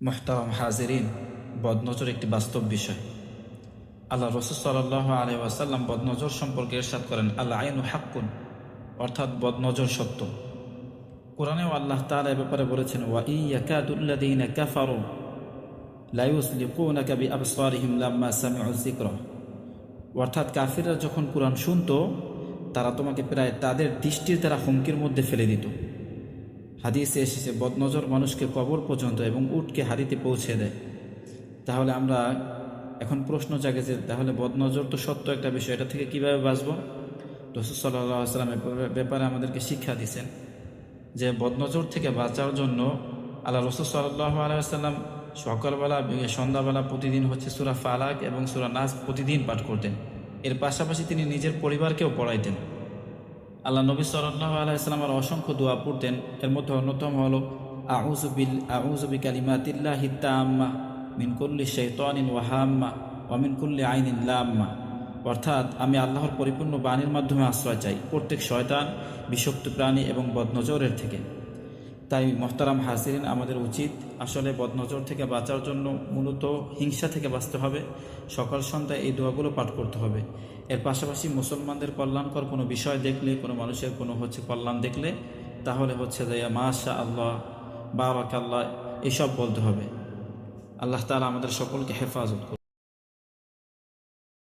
মুহতারাম হাজিরিন, বদনজর একটি বাস্তব বিষয়। আল্লাহ রসুল সাল্লাল্লাহু আলাইহি ওয়াসাল্লাম বদনজর সম্পর্কে ইরশাদ করেন, আল আইনু হাক্কুন, অর্থাৎ বদনজর সত্য। কোরআনেও আল্লাহ তাআলা এ ব্যাপারে বলেছেন, ওয়া ইয়াকাদুল্লাযীনা কাফারু লা ইউসলিকুনাকা বিআবসারিহিম লাম্মা সামিউ যিকরা, অর্থাৎ কাফিররা যখন কোরআন শুনতো তারা তোমাকে প্রায় তাদের দৃষ্টির দ্বারা হুমকির মধ্যে ফেলে দিত। হাদিসে এসেছে, বদনজর মানুষকে কবর পর্যন্ত এবং উটকে হারিতে পৌঁছে দেয়। তাহলে আমরা এখন প্রশ্ন জাগে যে তাহলে বদনজর তো সত্য একটা বিষয়, এটা থেকে কীভাবে বাঁচব? রাসূল সাল্লাল্লাহু আলাইহি ওয়াসাল্লাম ব্যাপারে আমাদেরকে শিক্ষা দিয়েছেন যে বদনজর থেকে বাঁচার জন্য আল্লাহ রাসূল সাল্লাল্লাহু আলাইহি ওয়াসাল্লাম সকালবেলা সন্ধ্যাবেলা প্রতিদিন সূরা ফালাক এবং সূরা নাস প্রতিদিন পাঠ করতেন। এর পাশাপাশি তিনি নিজের পরিবারকেও পড়াইতেন। আল্লাহ নবী সাল্লাল্লাহু আলাইহি ওয়াসাল্লামের অসংখ্য দোয়া পড়তেন। এর মধ্যে অন্যতম হলো আউযু বিকালিমাতিল্লাহি তাম্মা মিন কুল্লি শাইতানিন ওয়া হাম্মা ওয়া মিন কুল্লি আইনিন লাম্মা, অর্থাৎ আমি আল্লাহর পরিপূর্ণ বাণীর মাধ্যমে আশ্রয় চাই প্রত্যেক শয়তান, বিষাক্ত প্রাণী এবং বদনজরের থেকে। তাই মোহতারাম হাজিরিন, আমাদের উচিত আসলে বদনজর থেকে বাঁচার জন্য মূলত হিংসা থেকে বাঁচতে হবে। সকাল সন্ধ্যায় এই দোয়াগুলো পাঠ করতে হবে। এর পাশাপাশি মুসলমানদের কল্যাণকর কোনো বিষয় দেখলে, কোনো মানুষের কোনো কল্যাণ দেখলে, তাহলে যে মাশা আল্লাহ, বারাকাল্লাহ, এসব বলতে হবে। আল্লাহ তাআলা আমাদের সকলকে হেফাজত করুন।